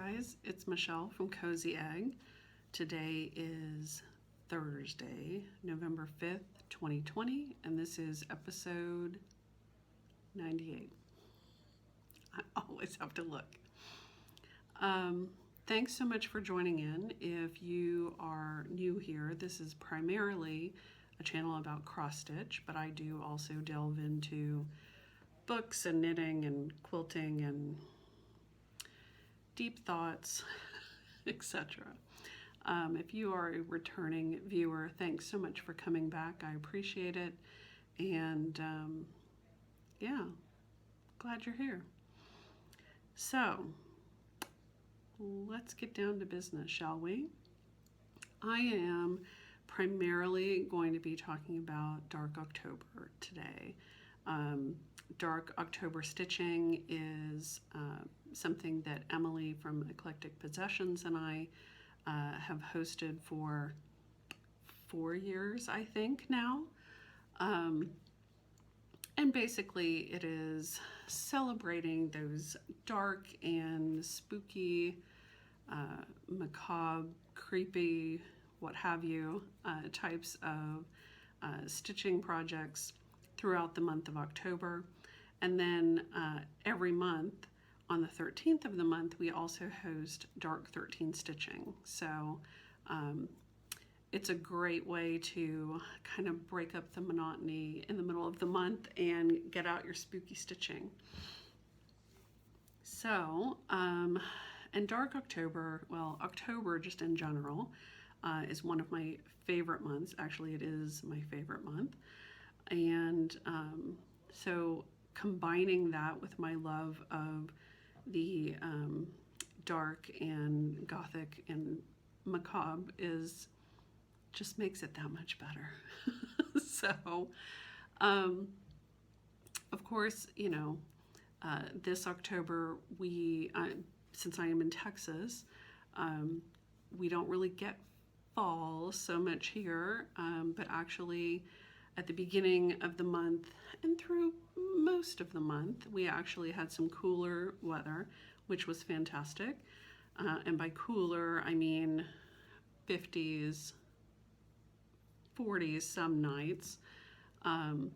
guys, it's Michelle from Cozyegg. Today is Thursday, November 5th, 2020, and this is episode 98. I always have to look. Thanks so much for joining in. If you are new here, this is primarily a channel about cross stitch, but I do also delve into books and knitting and quilting and deep thoughts, etc. If you are a returning viewer, thanks so much for coming back. I appreciate it. And yeah, glad you're here. So let's get down to business, shall we? I am primarily going to be talking about Dark October today. Dark October stitching is something that Emily from Eclectic Possessions and I have hosted for 4 years, I think now. And basically it is celebrating those dark and spooky, macabre, creepy, what have you, types of stitching projects throughout the month of October. And then every month, on the 13th of the month, we also host Dark 13 Stitching. So it's a great way to kind of break up the monotony in the middle of the month and get out your spooky stitching. So, and Dark October, well, October just in general, is one of my favorite months. Actually, it is my favorite month. And so combining that with my love of the dark and gothic and macabre just makes it that much better. So, of course, you know, this October, since I am in Texas, we don't really get fall so much here, but actually at the beginning of the month and through most of the month, we actually had some cooler weather, which was fantastic. And by cooler, I mean 50s, 40s some nights. And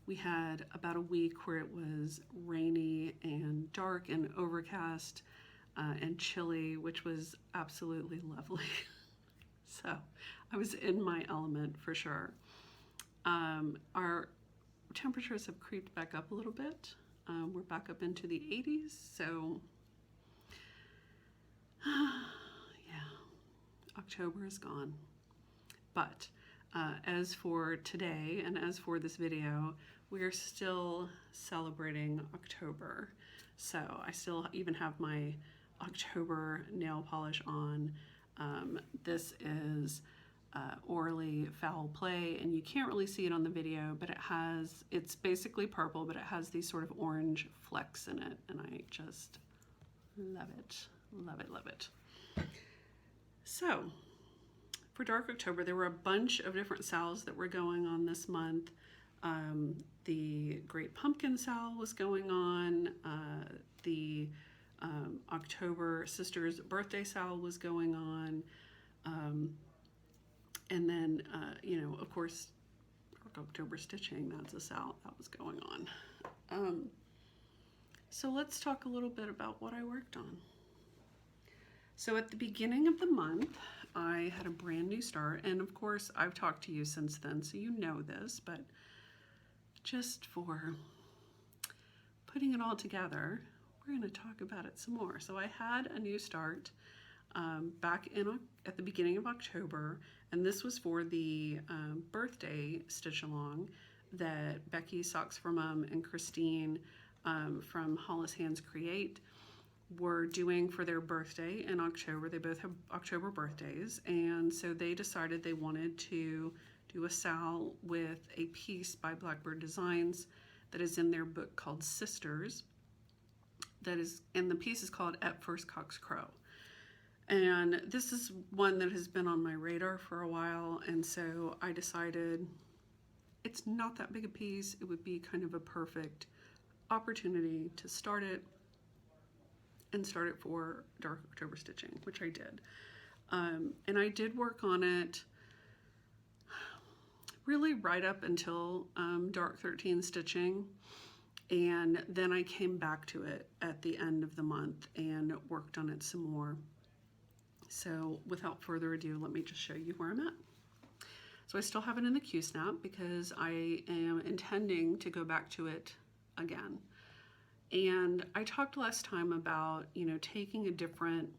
we had about a week where it was rainy and dark and overcast and chilly, which was absolutely lovely. So I was in my element for sure. Our temperatures have creeped back up a little bit. We're back up into the 80s, so yeah, October is gone. But as for today and as for this video, we are still celebrating October. So I still even have my October nail polish on. This is Orally Foul Play, and you can't really see it on the video, but it's basically purple, but it has these sort of orange flecks in it, and I just love it, love it, love it. So for Dark October, there were a bunch of different sales that were going on this month. The Great Pumpkin Sale was going on. The October Sisters Birthday Sale was going on. And then, you know, of course, Dark October Stitching, that's a sale that was going on. So let's talk a little bit about what I worked on. So at the beginning of the month, I had a brand new start, and of course, I've talked to you since then, so you know this, but just for putting it all together, we're going to talk about it some more. So I had a new start back at the beginning of October, and this was for the birthday stitch along that Becky Socks for Mom and Christine from Hollis Hands Create were doing for their birthday in October. They both have October birthdays, and so they decided they wanted to do a sal with a piece by Blackbird Designs that is in their book called Sisters. And the piece is called At First Cock's Crow. And this is one that has been on my radar for a while, and so I decided it's not that big a piece. It would be kind of a perfect opportunity to start it and start it for dark October stitching, which I did. And I did work on it really right up until dark 13 stitching, and then I came back to it at the end of the month and worked on it some more. So without further ado, let me just show you where I'm at. So I still have it in the Q-snap because I am intending to go back to it again. And I talked last time about, you know, taking a different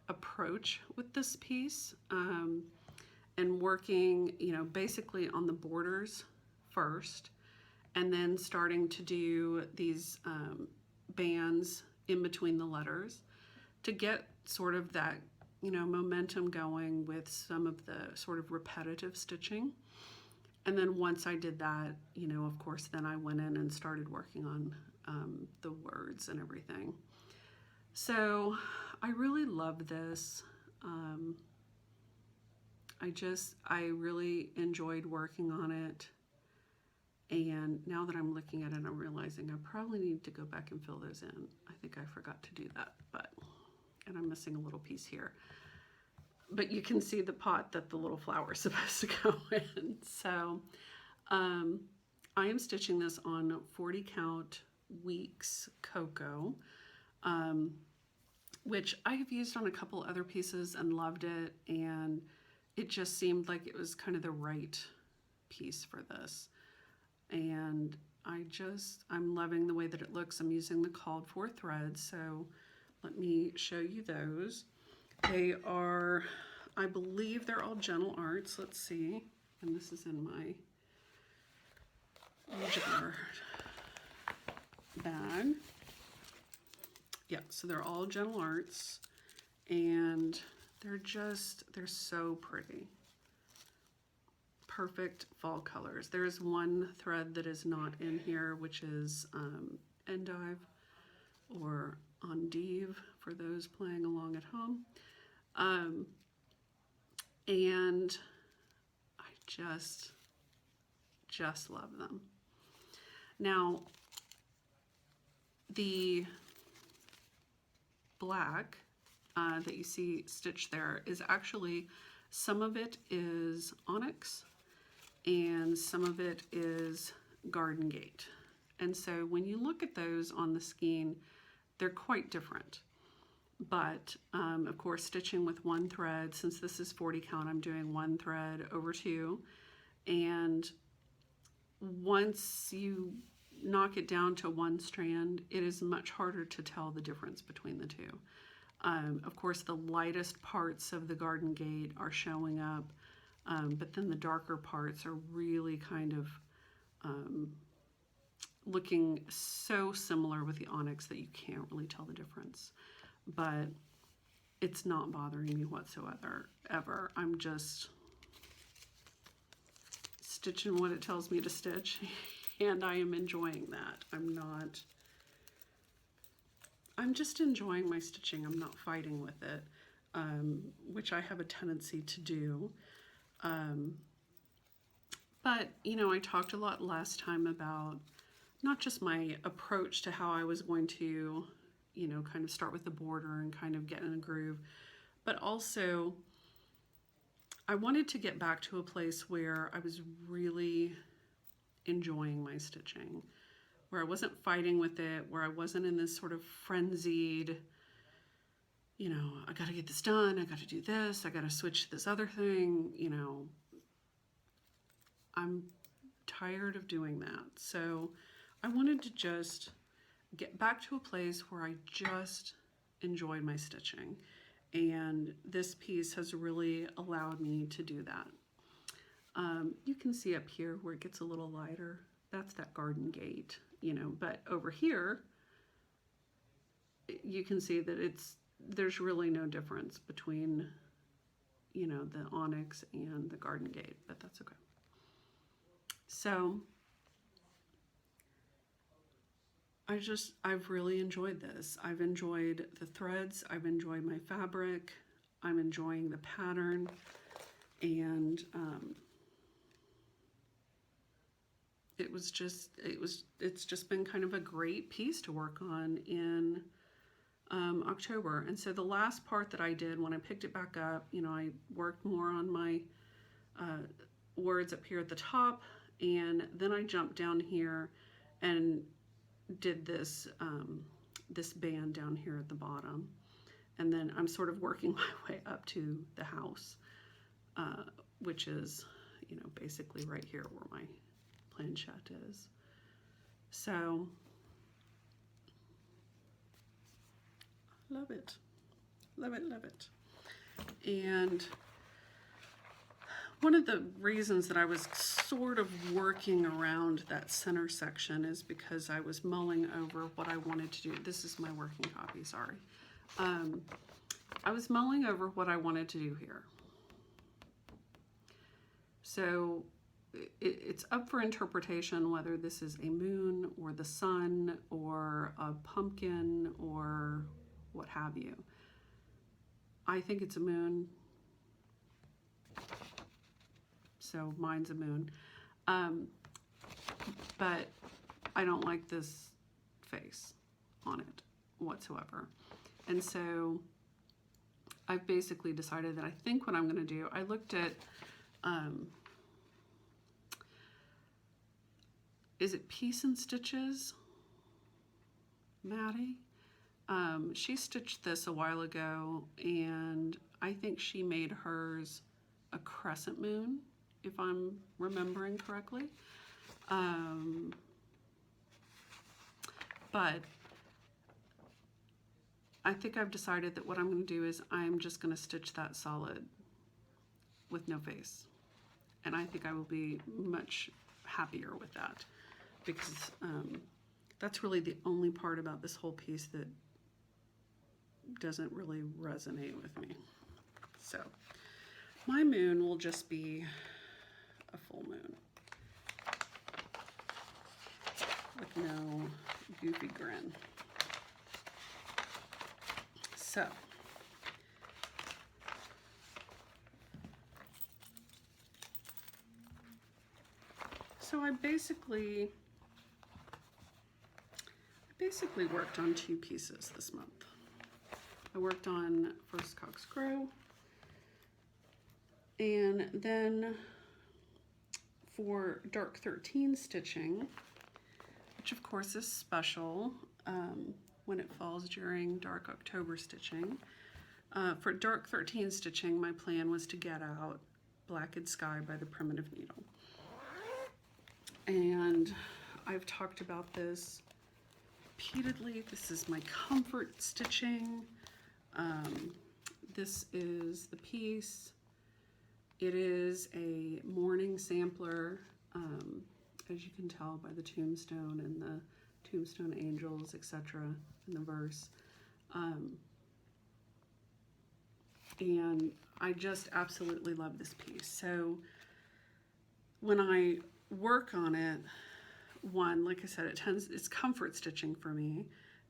approach with this piece, and working, you know, basically on the borders first, and then starting to do these bands in between the letters to get sort of that, you know, momentum going with some of the sort of repetitive stitching. And then once I did that, you know, of course, then I went in and started working on the words and everything. So I really love this. I really enjoyed working on it. And now that I'm looking at it, I'm realizing I probably need to go back and fill those in. I think I forgot to do that, and I'm missing a little piece here. But you can see the pot that the little flower is supposed to go in. So I am stitching this on 40 count weeks cocoa, which I have used on a couple other pieces and loved it, and it just seemed like it was kind of the right piece for this. And I'm loving the way that it looks. I'm using the called for threads, so let me show you those. They are, I believe they're all Gentle Arts. Let's see. And this is in my jar bag. Yeah, so they're all Gentle Arts, and they're so pretty. Perfect fall colors. There's one thread that is not in here, which is endive or endive for those playing along at home. And I just love them. Now, the black that you see stitched there is actually, some of it is onyx and some of it is Garden Gate. And so when you look at those on the skein, they're quite different. But of course, stitching with one thread, since this is 40 count, I'm doing one thread over two. And once you knock it down to one strand, it is much harder to tell the difference between the two. Of course, the lightest parts of the Garden Gate are showing up, but then the darker parts are really kind of looking so similar with the onyx that you can't really tell the difference. But it's not bothering me whatsoever, ever. I'm just stitching what it tells me to stitch, and I am enjoying that. I'm just enjoying my stitching. I'm not fighting with it, which I have a tendency to do. But, you know, I talked a lot last time about not just my approach to how I was going to, you know, kind of start with the border and kind of get in a groove, but also I wanted to get back to a place where I was really enjoying my stitching, where I wasn't fighting with it, where I wasn't in this sort of frenzied, you know, I got to get this done, I got to do this, I got to switch to this other thing, you know. I'm tired of doing that. So I wanted to just get back to a place where I just enjoyed my stitching. And this piece has really allowed me to do that. You can see up here where it gets a little lighter. That's that Garden Gate, you know, but over here, you can see that there's really no difference between, you know, the onyx and the Garden Gate, but that's okay. So I've really enjoyed this. I've enjoyed the threads, I've enjoyed my fabric, I'm enjoying the pattern, and it's just been kind of a great piece to work on in October. And so the last part that I did when I picked it back up, you know, I worked more on my words up here at the top, and then I jumped down here and did this this band down here at the bottom. And then I'm sort of working my way up to the house, which is, you know, basically right here where my planchette is. So, love it. Love it, love it. And one of the reasons that I was sort of working around that center section is because I was mulling over what I wanted to do. This is my working copy, sorry. I was mulling over what I wanted to do here. So it's up for interpretation whether this is a moon or the sun or a pumpkin or what have you. I think it's a moon. So mine's a moon. But I don't like this face on it whatsoever. And so I've basically decided that I think what I'm going to do, I looked at, is it Piece and Stitches? Maddie? She stitched this a while ago, and I think she made hers a crescent moon, if I'm remembering correctly. But I think I've decided that what I'm going to do is I'm just going to stitch that solid with no face. And I think I will be much happier with that, because that's really the only part about this whole piece that doesn't really resonate with me. So my moon will just be a full moon with no goofy grin. So I basically worked on two pieces this month. I worked on First Cox Grow, and then for Dark 13 stitching, which of course is special when it falls during Dark October stitching. For Dark 13 stitching, my plan was to get out Blacked Sky by the Primitive Needle. And I've talked about this repeatedly. This is my comfort stitching. This is the piece. It is a morning sampler, as you can tell by the tombstone and the tombstone angels, etc. in the verse. And I just absolutely love this piece. So when I work on it, one, like I said, it's comfort stitching for me,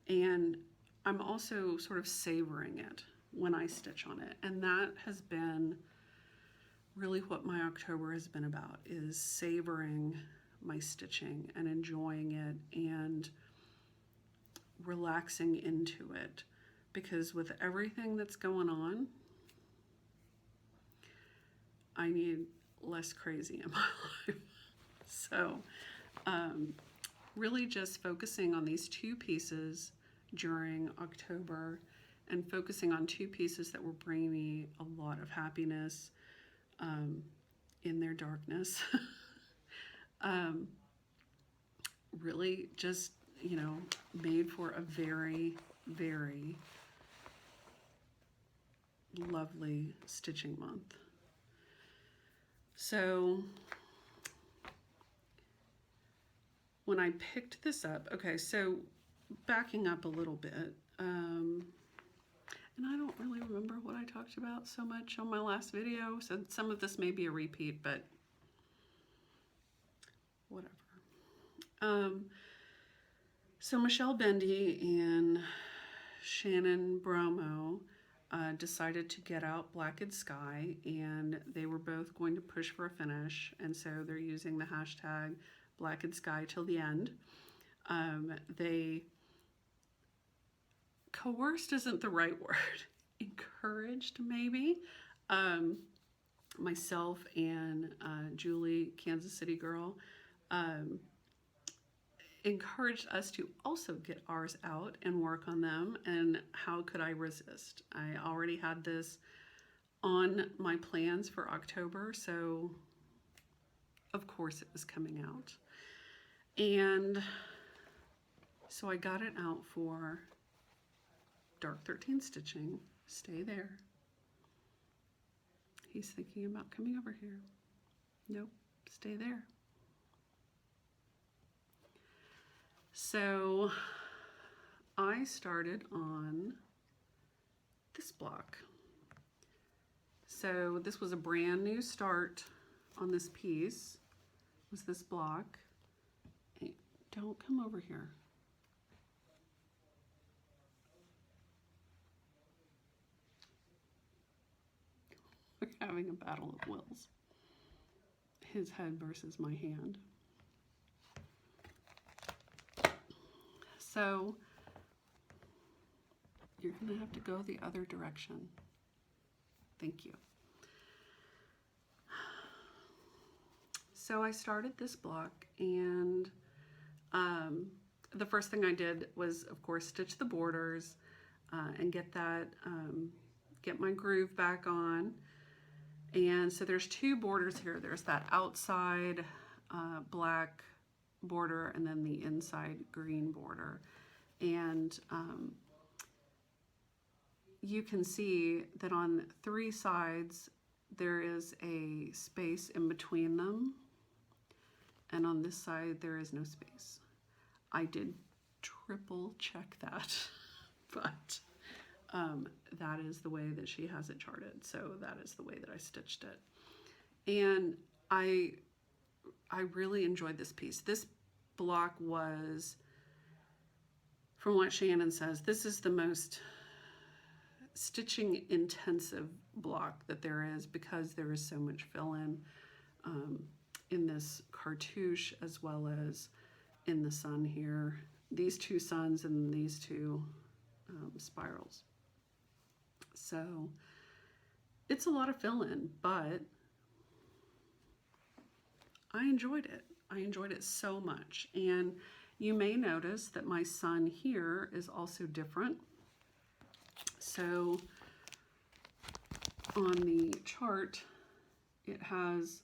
and I'm also sort of savoring it when I stitch on it. And that has been really what my October has been about, is savoring my stitching and enjoying it and relaxing into it, because with everything that's going on, I need less crazy in my life. So really just focusing on these two pieces during October, and focusing on two pieces that will bring me a lot of happiness in their darkness. Really just, you know, made for a very, very lovely stitching month. So when I picked this up, okay, so backing up a little bit, and I don't really remember what I talked about so much on my last video, so some of this may be a repeat, but whatever. So Michelle Bendy and Shannon Bromo decided to get out Blacked Sky, and they were both going to push for a finish, and so they're using the hashtag Blacked Sky till the end. They coerced isn't the right word. Encouraged, maybe. Myself and Julie, Kansas City girl, encouraged us to also get ours out and work on them. And how could I resist? I already had this on my plans for October, so of course it was coming out. And so I got it out for Dark 13 stitching. Stay there. He's thinking about coming over here. Nope, stay there. So I started on this block. So this was a brand new start on this piece, was this block. Hey, don't come over here. We're having a battle of wills. His head versus my hand. So you're going to have to go the other direction. Thank you. So I started this block, and the first thing I did was, of course, stitch the borders and get that, get my groove back on. And so there's two borders here. There's that outside black border and then the inside green border. And you can see that on 3 sides there is a space in between them, and on this side there is no space. I did triple check that, but that is the way that she has it charted, so that is the way that I stitched it. And I really enjoyed this piece. This block was, from what Shannon says, this is the most stitching intensive block that there is, because there is so much fill-in in this cartouche as well as in the sun here. These 2 suns and these 2 spirals. So it's a lot of fill-in, but I enjoyed it. I enjoyed it so much. And you may notice that my sun here is also different. So on the chart, it has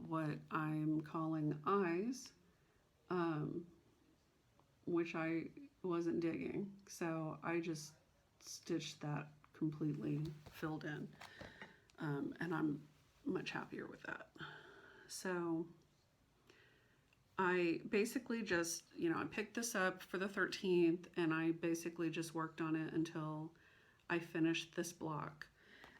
what I'm calling eyes, which I wasn't digging. So I just stitched that completely filled in. And I'm much happier with that. So I basically just, I picked this up for the 13th, and I basically just worked on it until I finished this block.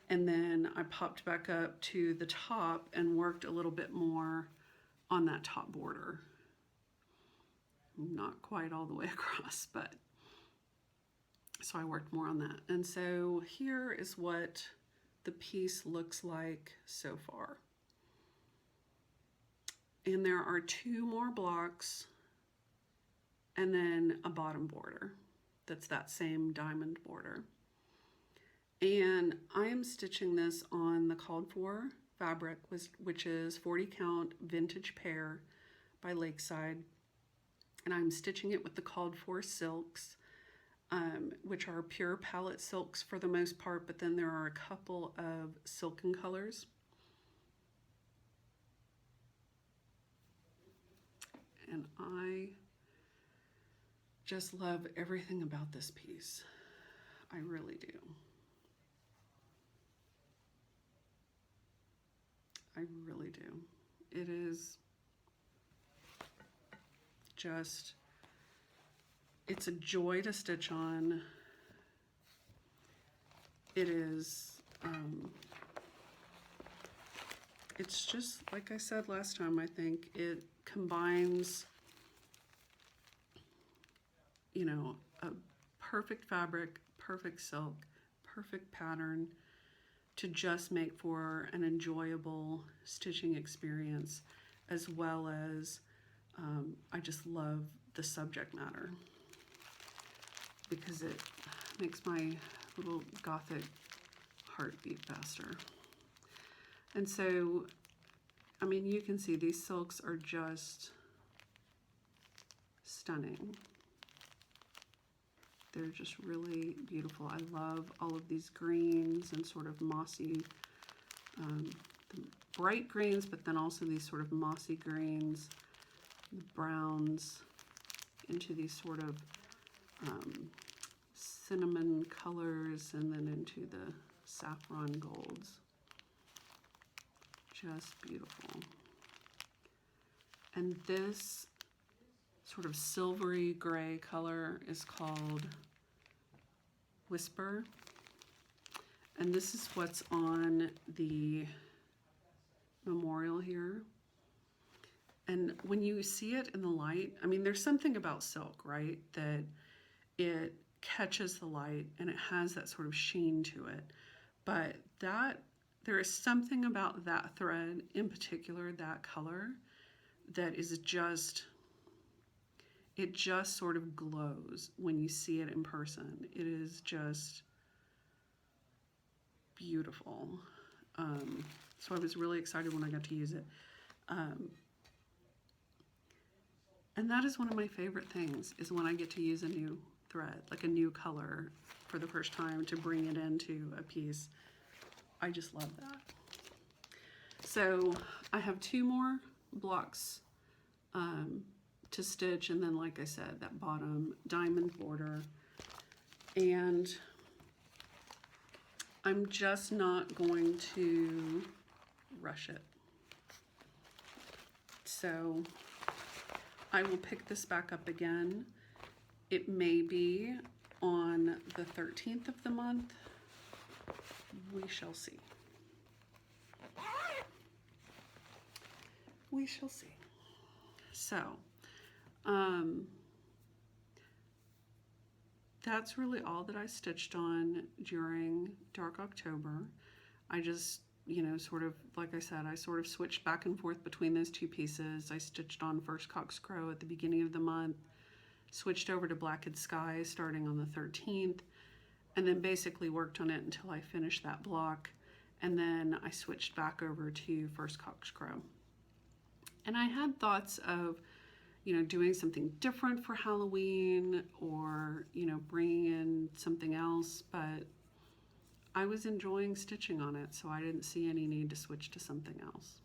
And then I popped back up to the top and worked a little bit more on that top border. Not quite all the way across, but so I worked more on that. And so here is what the piece looks like so far. And there are 2 more blocks and then a bottom border that's that same diamond border. And I am stitching this on the called for fabric, which is 40 count vintage pear by Lakeside. And I'm stitching it with the called for silks, which are pure palette silks for the most part, but then there are a couple of silken colors. And I just love everything about this piece. I really do. I really do. It is just, it's a joy to stitch on. It is, it's just, like I said last time, I think it combines, a perfect fabric, perfect silk, perfect pattern to just make for an enjoyable stitching experience, as well as I just love the subject matter. because it makes my little gothic heart beat faster. And so, I mean, you can see these silks are just stunning. They're just really beautiful. I love all of these greens and sort of mossy, the bright greens, but then also these sort of mossy greens, the browns into these sort of cinnamon colors, and then into the saffron golds. Just beautiful. And this sort of silvery gray color is called Whisper. And this is what's on the memorial here. And when you see it in the light, I mean, there's something about silk, right? That it catches the light and it has that sort of sheen to it. But there is something about that thread, in particular, that color, that is just, it just sort of glows when you see it in person. It is just beautiful. So I was really excited when I got to use it. And that is one of my favorite things, is when I get to use a new thread, like a new color for the first time, to bring it into a piece. I just love that. So I have 2 more blocks to stitch, and then, like I said, that bottom diamond border. And I'm just not going to rush it. So I will pick this back up again. It may be on the 13th of the month. We shall see. We shall see. So, that's really all that I stitched on during Dark October. I just, you know, sort of, like I said, I sort of switched back and forth between those 2 pieces. I stitched on First Cock's Crow at the beginning of the month, switched over to Blackened Sky starting on the 13th, and then basically worked on it until I finished that block. And then I switched back over to First Cock's Crow. And I had thoughts of, you know, doing something different for Halloween, or, you know, bringing in something else, but I was enjoying stitching on it, so I didn't see any need to switch to something else.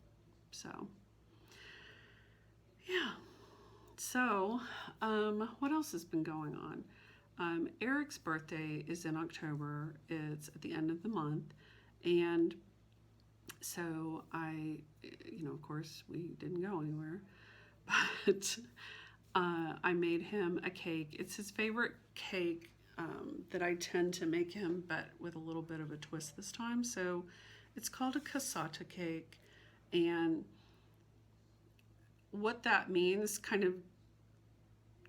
So, yeah. So, what else has been going on? Eric's birthday is in October. It's at the end of the month, and so you know, of course, we didn't go anywhere, but I made him a cake. It's his favorite cake that I tend to make him, but with a little bit of a twist this time. So it's called a cassata cake, and what that means kind of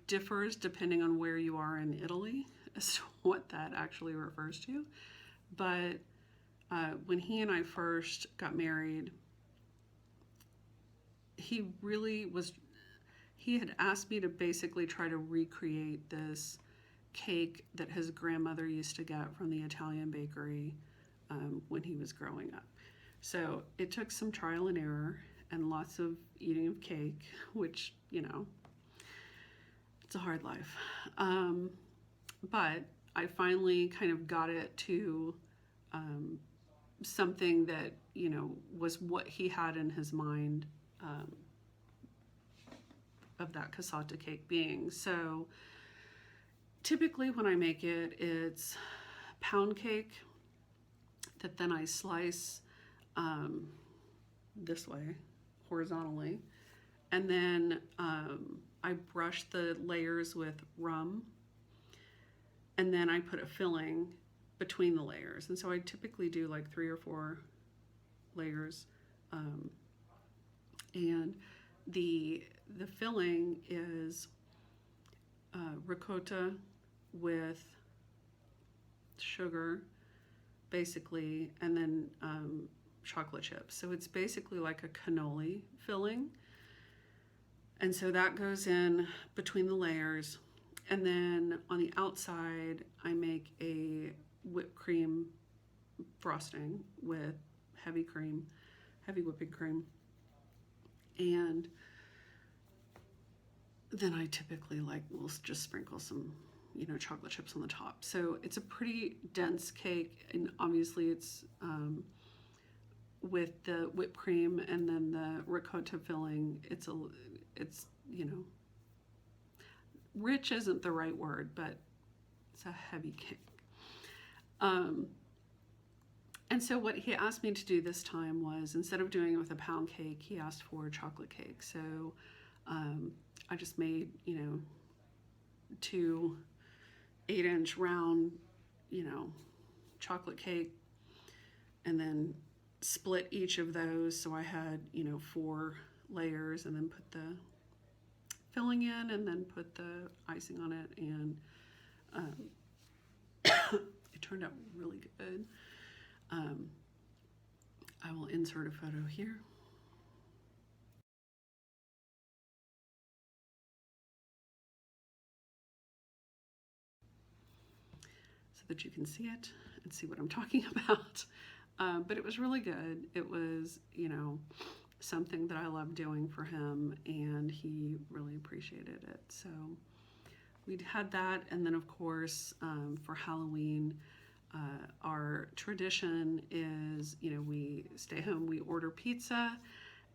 differs depending on where you are in Italy as to what that actually refers to. But when he and I first got married, he had asked me to basically try to recreate this cake that his grandmother used to get from the Italian bakery when he was growing up. So it took some trial and error and lots of eating of cake, which, you know, it's a hard life. But I finally kind of got it to something that, you know, was what he had in his mind of that cassata cake being. So typically when I make it, it's pound cake that then I slice this way, horizontally, and then I brush the layers with rum, and then I put a filling between the layers. And so I typically do like 3 or 4 layers, and the filling is ricotta with sugar, basically, and then chocolate chips. So it's basically like a cannoli filling. And so that goes in between the layers. And then on the outside, I make a whipped cream frosting with heavy whipping cream. And then I typically will just sprinkle some, chocolate chips on the top. So it's a pretty dense cake, and obviously it's with the whipped cream and then the ricotta filling. It's rich isn't the right word, but it's a heavy cake. And so what he asked me to do this time was, instead of doing it with a pound cake, he asked for a chocolate cake. So I just made, 2 8-inch round, chocolate cake, and then split each of those. So I had, 4 layers, and then put the filling in, and then put the icing on it, and it turned out really good. I will insert a photo here. So that you can see it and see what I'm talking about. But it was really good. It was, something that I love doing for him, and he really appreciated it. So we had that, and then of course for Halloween, our tradition is, we stay home, we order pizza,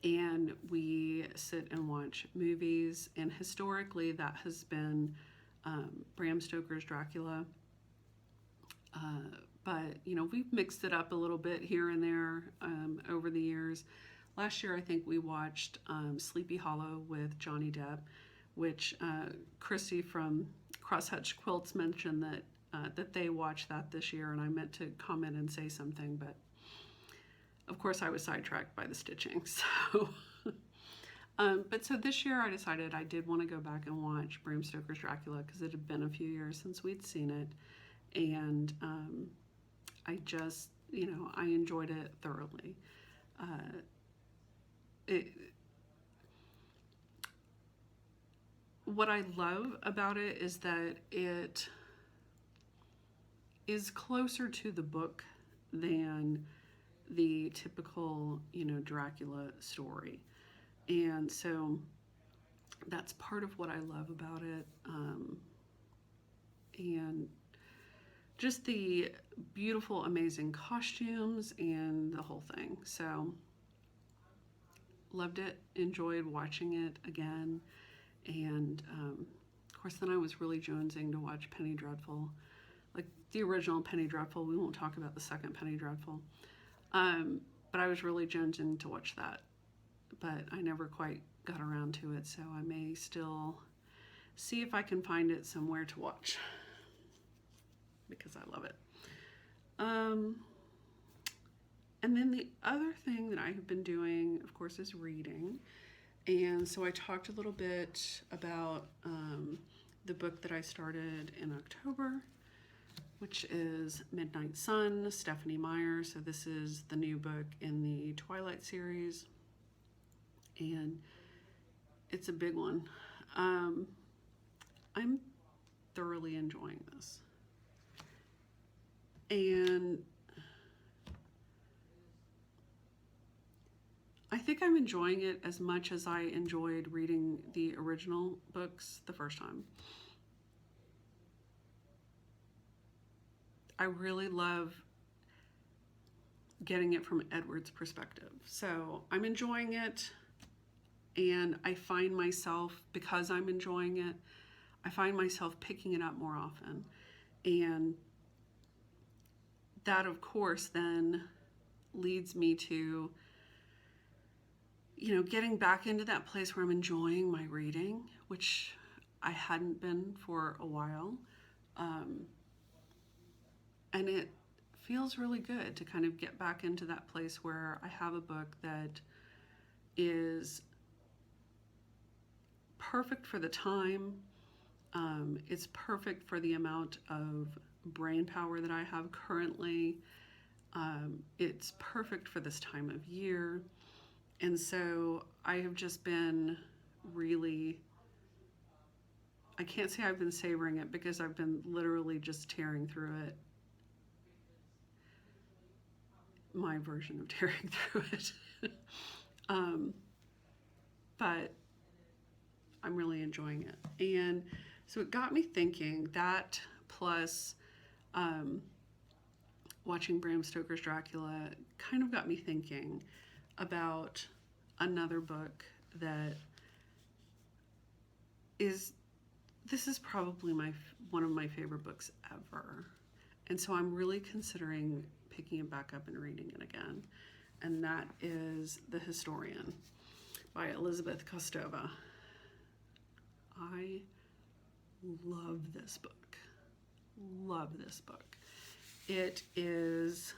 and we sit and watch movies. And historically, that has been Bram Stoker's Dracula. But we've mixed it up a little bit here and there over the years. Last year, I think we watched Sleepy Hollow with Johnny Depp, which Christy from Crosshatch Quilts mentioned that they watched that this year, and I meant to comment and say something, but of course I was sidetracked by the stitching. So, but so this year I decided I did want to go back and watch Bram Stoker's Dracula, because it had been a few years since we'd seen it, and I just, I enjoyed it thoroughly. What I love about it is that it is closer to the book than the typical, Dracula story. And so that's part of what I love about it. And just the beautiful, amazing costumes and the whole thing. So loved it, enjoyed watching it again. And of course, then I was really jonesing to watch Penny Dreadful, like the original Penny Dreadful. We won't talk about the second Penny Dreadful. But I was really jonesing to watch that, but I never quite got around to it. So I may still see if I can find it somewhere to watch, because I love it. And then the other thing that I have been doing, of course, is reading. And so I talked a little bit about the book that I started in October, which is Midnight Sun, Stephanie Meyer. So this is the new book in the Twilight series, and it's a big one. I'm thoroughly enjoying this. And I think I'm enjoying it as much as I enjoyed reading the original books the first time. I really love getting it from Edward's perspective. So I'm enjoying it, and I find myself, because I'm enjoying it, I find myself picking it up more often. And that, of course, then leads me to, getting back into that place where I'm enjoying my reading, which I hadn't been for a while. And it feels really good to kind of get back into that place where I have a book that is perfect for the time. It's perfect for the amount of brain power that I have currently. It's perfect for this time of year. And so I have just been really, I can't say I've been savoring it because I've been literally just tearing through it. My version of tearing through it. But I'm really enjoying it. And so it got me thinking, that plus watching Bram Stoker's Dracula kind of got me thinking about another book that is, this is probably one of my favorite books ever. And so I'm really considering picking it back up and reading it again. And that is The Historian by Elizabeth Kostova. I love this book. Love this book. It is,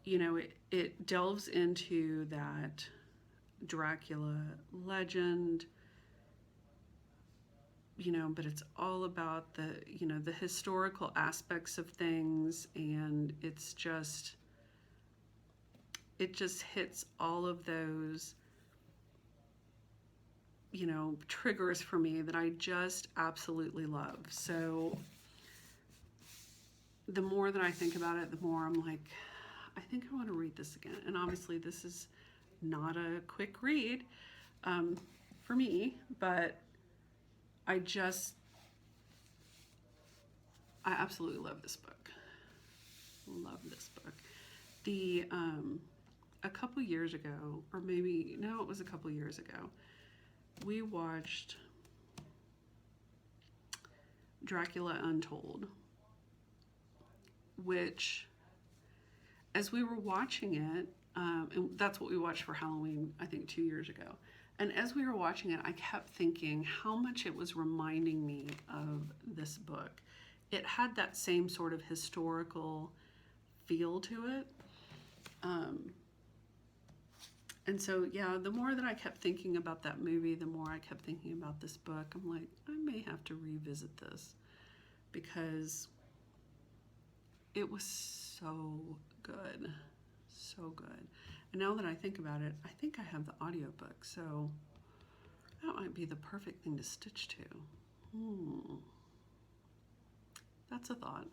you know, it delves into that Dracula legend, you know, but it's all about the, you know, the historical aspects of things, and it just hits all of those, you know, triggers for me that I just absolutely love. So the more that I think about it, the more I'm like, I think I want to read this again. And obviously this is not a quick read for me, but I absolutely love this book. Love this book. A couple years ago, or maybe, no, it was a couple years ago, we watched Dracula Untold, which, as we were watching it, and that's what we watched for Halloween, I think 2 years ago. And as we were watching it, I kept thinking how much it was reminding me of this book. It had that same sort of historical feel to it. And so, yeah, the more that I kept thinking about that movie, the more I kept thinking about this book. I'm like, I may have to revisit this because it was so good. So good. And now that I think about it, I think I have the audiobook, so that might be the perfect thing to stitch to. That's a thought.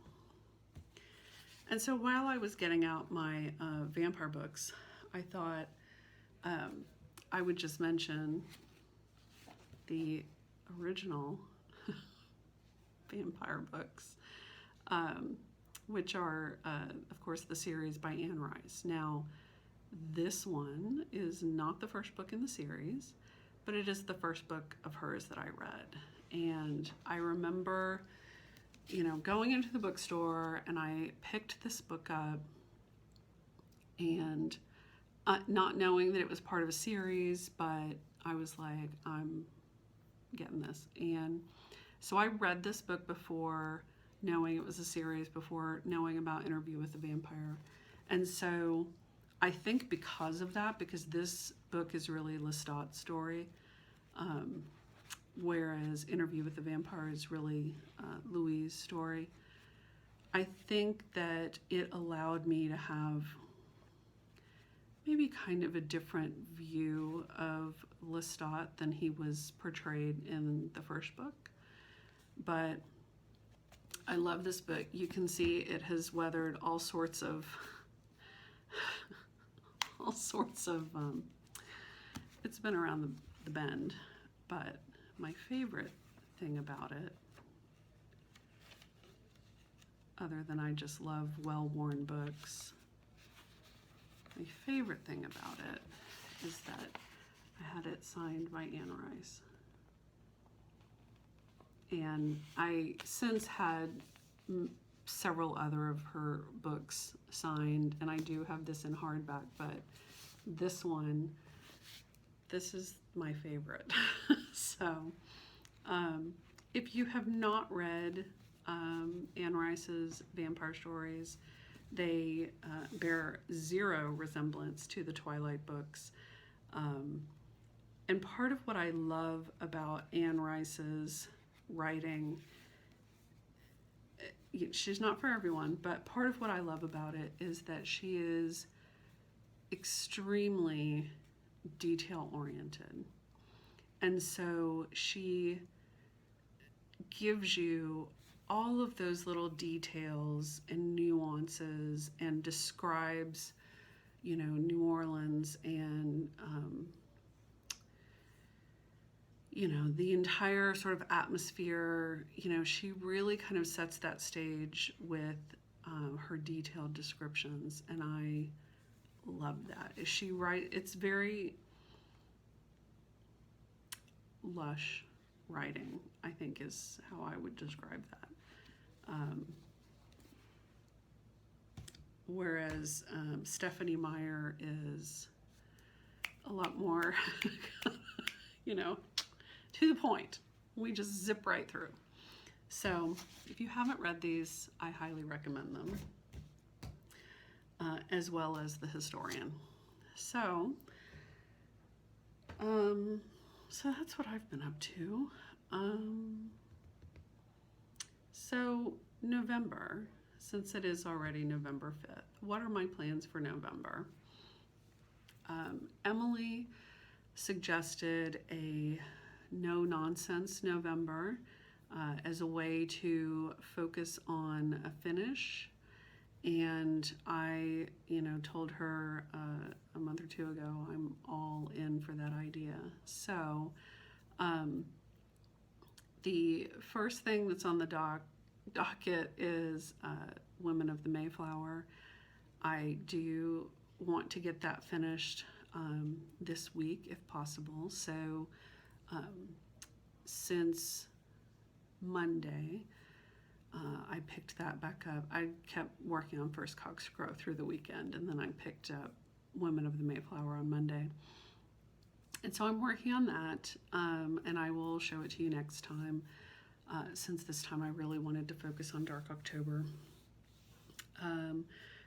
And so while I was getting out my vampire books, I thought I would just mention the original vampire books, which are, of course, the series by Anne Rice. Now, this one is not the first book in the series, but it is the first book of hers that I read. And I remember, you know, going into the bookstore, and I picked this book up, and not knowing that it was part of a series, but I was like, I'm getting this. And so I read this book before knowing it was a series, before knowing about Interview with the Vampire. And so I think because of that, because this book is really Lestat's story, whereas Interview with the Vampire is really Louis' story, I think that it allowed me to have maybe kind of a different view of Lestat than he was portrayed in the first book. But I love this book. You can see it has weathered all sorts of it's been around the bend. But my favorite thing about it, other than I just love well-worn books, my favorite thing about it is that I had it signed by Anne Rice. And I since had several other of her books signed, and I do have this in hardback, but this one, this is my favorite. So if you have not read Anne Rice's vampire stories, they bear zero resemblance to the Twilight books. And part of what I love about Anne Rice's writing, she's not for everyone, but part of what I love about it is that she is extremely detail-oriented. And so she gives you all of those little details and nuances and describes, you know, New Orleans and, you know, the entire sort of atmosphere. You know, she really kind of sets that stage with her detailed descriptions, and I love that. It's very lush writing, I think, is how I would describe that. Whereas Stephanie Meyer is a lot more, you know, to the point. We just zip right through. So if you haven't read these, I highly recommend them, as well as The Historian. So, so that's what I've been up to. So November, since it is already November 5th, what are my plans for November? Emily suggested a no-nonsense November as a way to focus on a finish. And I, you know, told her a month or two ago, I'm all in for that idea. So the first thing that's on the docket is Women of the Mayflower. I do want to get that finished this week if possible. So since Monday, I picked that back up. I kept working on First Cockscrow through the weekend, and then I picked up Women of the Mayflower on Monday. And so I'm working on that, and I will show it to you next time, since this time I really wanted to focus on Dark October.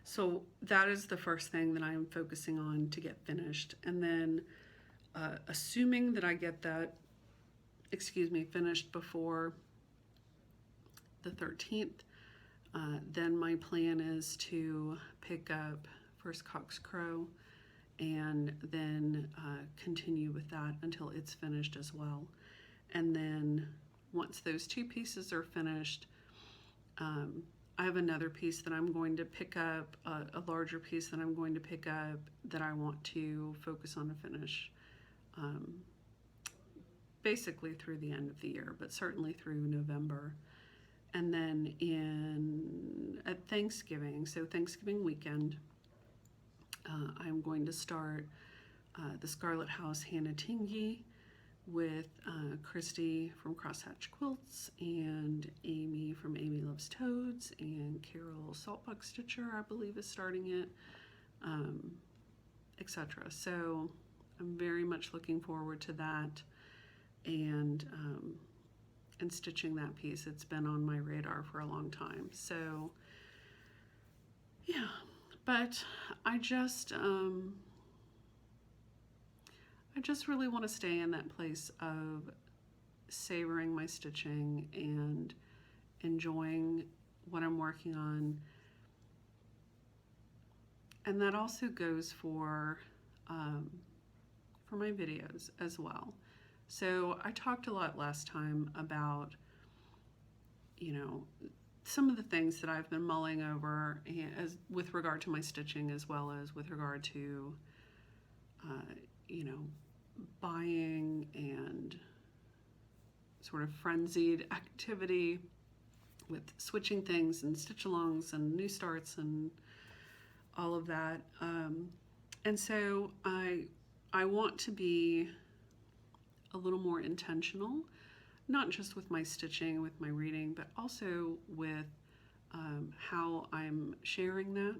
So that is the first thing that I'm focusing on to get finished. And then assuming that I get that, finished before the 13th, then my plan is to pick up First Cockscrow and then continue with that until it's finished as well. And then once those two pieces are finished, I have another piece that I'm going to pick up, a larger piece that I'm going to pick up that I want to focus on a finish, basically through the end of the year, but certainly through November. And then at Thanksgiving, so Thanksgiving weekend, I'm going to start the Scarlet House Hannah Tingey with Christy from Crosshatch Quilts and Amy from Amy Loves Toads, and Carol Saltbuck Stitcher, I believe, is starting it, etc. So I'm very much looking forward to that, and stitching that piece. It's been on my radar for a long time. So yeah, but I just really want to stay in that place of savoring my stitching and enjoying what I'm working on. And that also goes for my videos as well. So I talked a lot last time about, you know, some of the things that I've been mulling over as with regard to my stitching, as well as with regard to, you know, buying and sort of frenzied activity with switching things and stitch-alongs and new starts and all of that. And so I want to be a little more intentional, not just with my stitching, with my reading, but also with how I'm sharing that.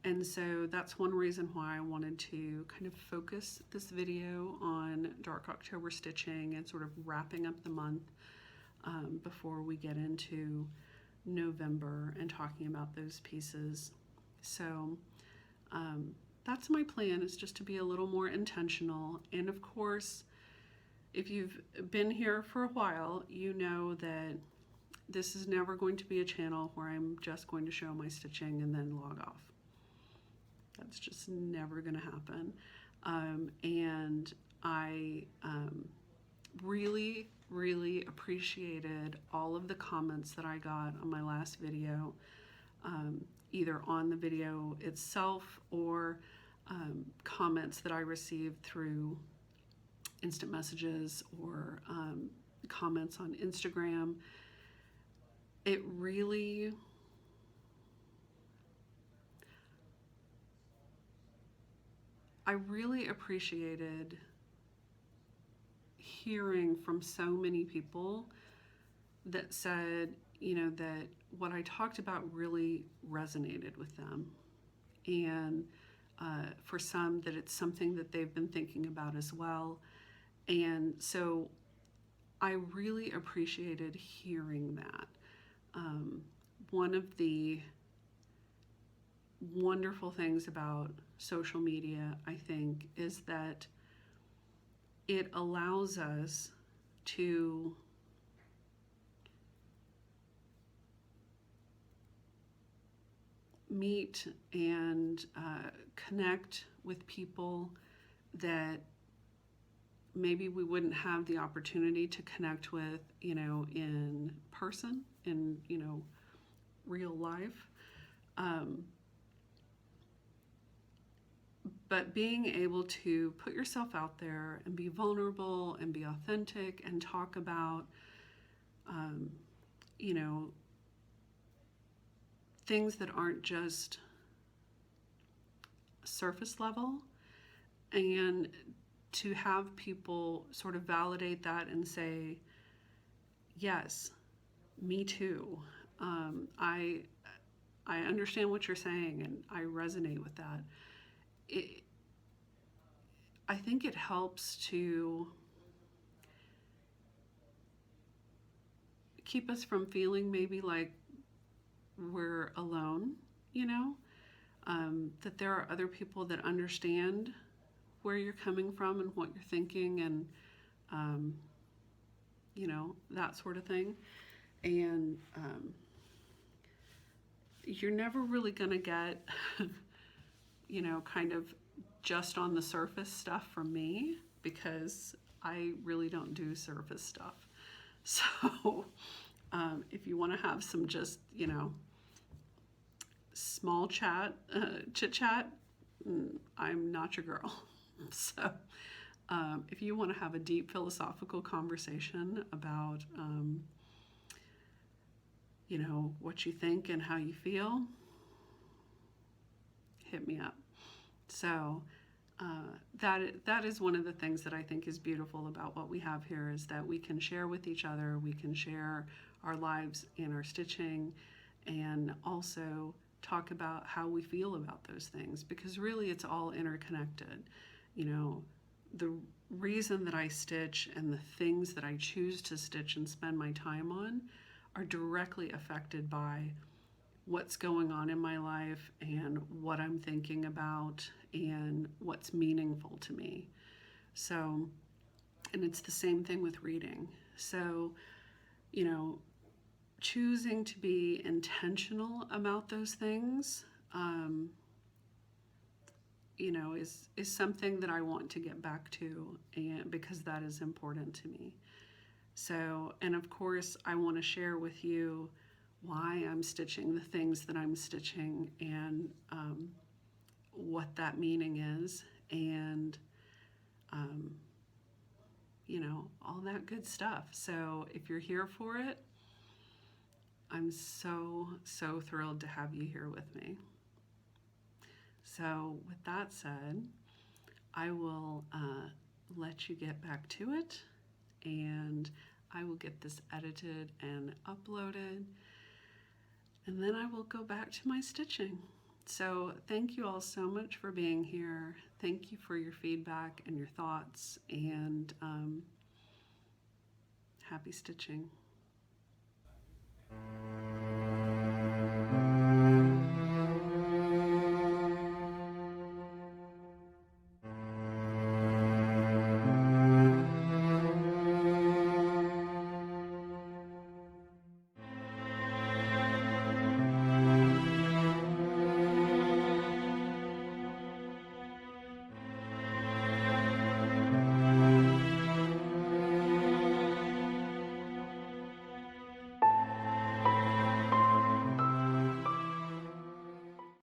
And so that's one reason why I wanted to kind of focus this video on Dark October stitching and sort of wrapping up the month before we get into November and talking about those pieces. So that's my plan, is just to be a little more intentional. And of course, if you've been here for a while, you know that this is never going to be a channel where I'm just going to show my stitching and then log off. That's just never going to happen. And I really, really appreciated all of the comments that I got on my last video, either on the video itself or comments that I received through instant messages or comments on Instagram. It really, I really appreciated hearing from so many people that said, that what I talked about really resonated with them. And for some, that it's something that they've been thinking about as well. And so I really appreciated hearing that. One of the wonderful things about social media, I think, is that it allows us to meet and connect with people that maybe we wouldn't have the opportunity to connect with, in person, in, real life. But being able to put yourself out there and be vulnerable and be authentic and talk about, things that aren't just surface level, and to have people sort of validate that and say, yes, me too. I understand what you're saying and I resonate with that. I think it helps to keep us from feeling maybe like we're alone, that there are other people that understand where you're coming from and what you're thinking and, that sort of thing. And you're never really going to get, kind of just on the surface stuff from me, because I really don't do surface stuff. So if you want to have some just, small chat, chit chat, I'm not your girl. So if you want to have a deep philosophical conversation about, what you think and how you feel, hit me up. So that is one of the things that I think is beautiful about what we have here, is that we can share with each other, we can share our lives and our stitching, and also talk about how we feel about those things, because really it's all interconnected. The reason that I stitch and the things that I choose to stitch and spend my time on are directly affected by what's going on in my life and what I'm thinking about and what's meaningful to me. So, and it's the same thing with reading. So, choosing to be intentional about those things, is something that I want to get back to, and because that is important to me. So, and of course, I want to share with you why I'm stitching the things that I'm stitching, and what that meaning is, and all that good stuff. So if you're here for it, I'm so thrilled to have you here with me. So with that said, I will let you get back to it, and I will get this edited and uploaded, and then I will go back to my stitching. So thank you all so much for being here. Thank you for your feedback and your thoughts, and happy stitching.